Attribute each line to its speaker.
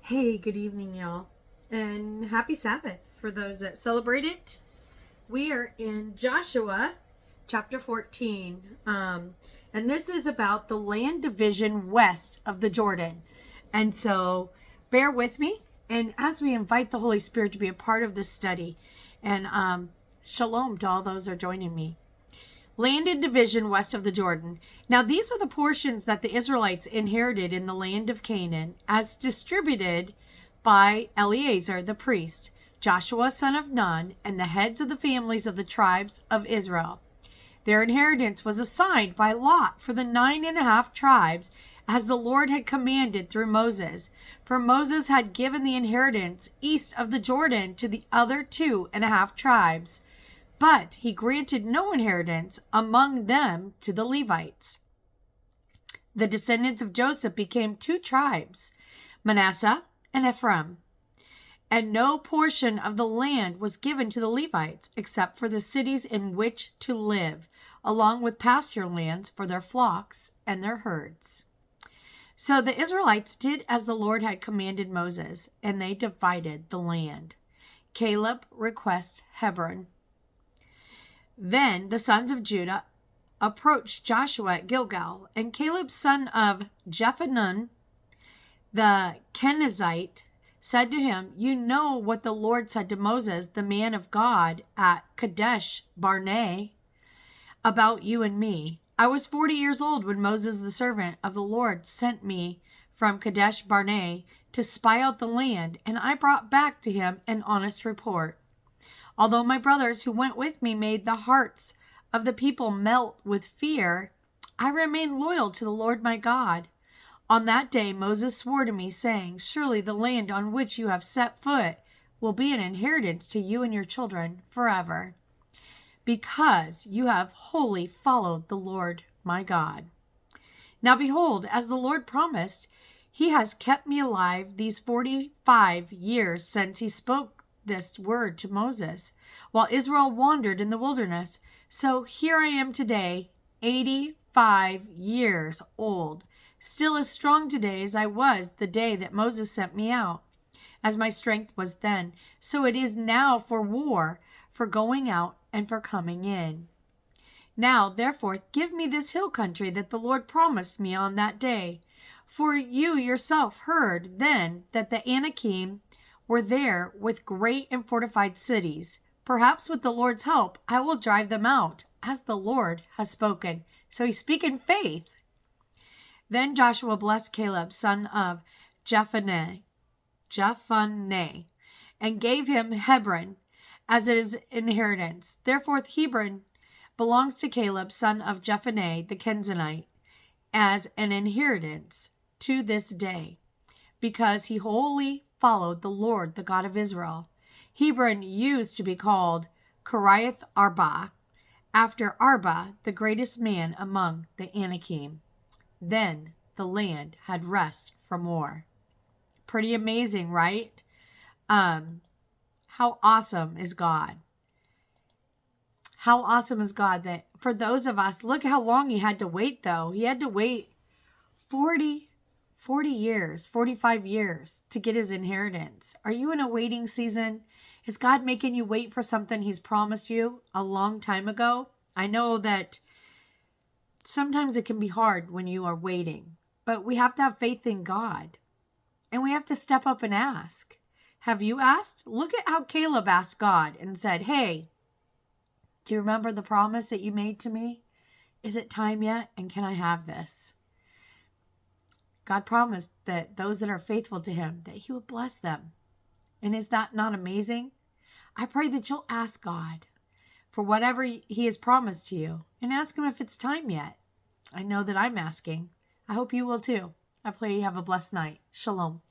Speaker 1: Hey, good evening, y'all, and happy Sabbath for those that celebrate it. We are in Joshua chapter 14, and this is about the land division west of the Jordan. And so bear with me, and as we invite the Holy Spirit to be a part of this study, and shalom to all those who are joining me. Land and division west of the Jordan. Now, these are the portions that the Israelites inherited in the land of Canaan as distributed by Eleazar the priest, Joshua son of Nun, and the heads of the families of the tribes of Israel. Their inheritance was assigned by lot for the 9.5 tribes as the Lord had commanded through Moses. For Moses had given the inheritance east of the Jordan to the other 2.5 tribes. But he granted no inheritance among them to the Levites. The descendants of Joseph became 2 tribes, Manasseh and Ephraim. And no portion of the land was given to the Levites, except for the cities in which to live, along with pasture lands for their flocks and their herds. So the Israelites did as the Lord had commanded Moses, and they divided the land. Caleb requests Hebron. Then the sons of Judah approached Joshua at Gilgal, and Caleb, son of Jephunneh, the Kenizzite, said to him, "You know what the Lord said to Moses, the man of God, at Kadesh Barnea, about you and me. I was 40 years old when Moses, the servant of the Lord, sent me from Kadesh Barnea to spy out the land, and I brought back to him an honest report. Although my brothers who went with me made the hearts of the people melt with fear, I remained loyal to the Lord my God. On that day Moses swore to me, saying, 'Surely the land on which you have set foot will be an inheritance to you and your children forever, because you have wholly followed the Lord my God.' Now behold, as the Lord promised, he has kept me alive these 45 years since he spoke this word to Moses, while Israel wandered in the wilderness. So here I am today, 85 years old, still as strong today as I was the day that Moses sent me out. As my strength was then, so it is now for war, for going out and for coming in. Now, therefore, give me this hill country that the Lord promised me on that day. For you yourself heard then that the Anakim were there with great and fortified cities. Perhaps with the Lord's help, I will drive them out, as the Lord has spoken." So he's speaking faith. Then Joshua blessed Caleb, son of Jephunneh, and gave him Hebron as his inheritance. Therefore Hebron belongs to Caleb, son of Jephunneh the Kenizzite, as an inheritance to this day, because he wholly followed the Lord, the God of Israel. Hebron used to be called Kiriath Arba, after Arba, the greatest man among the Anakim. Then the land had rest from war. Pretty amazing, right? How awesome is God? How awesome is God that for those of us, look how long he had to wait, though. He had to wait 40 years, 45 years to get his inheritance. Are you in a waiting season? Is God making you wait for something he's promised you a long time ago? I know that sometimes it can be hard when you are waiting, but we have to have faith in God, and we have to step up and ask. Have you asked? Look at how Caleb asked God and said, "Hey, do you remember the promise that you made to me? Is it time yet? And can I have this?" God promised that those that are faithful to him, that he would bless them. And is that not amazing? I pray that you'll ask God for whatever he has promised to you, and ask him if it's time yet. I know that I'm asking. I hope you will too. I pray you have a blessed night. Shalom.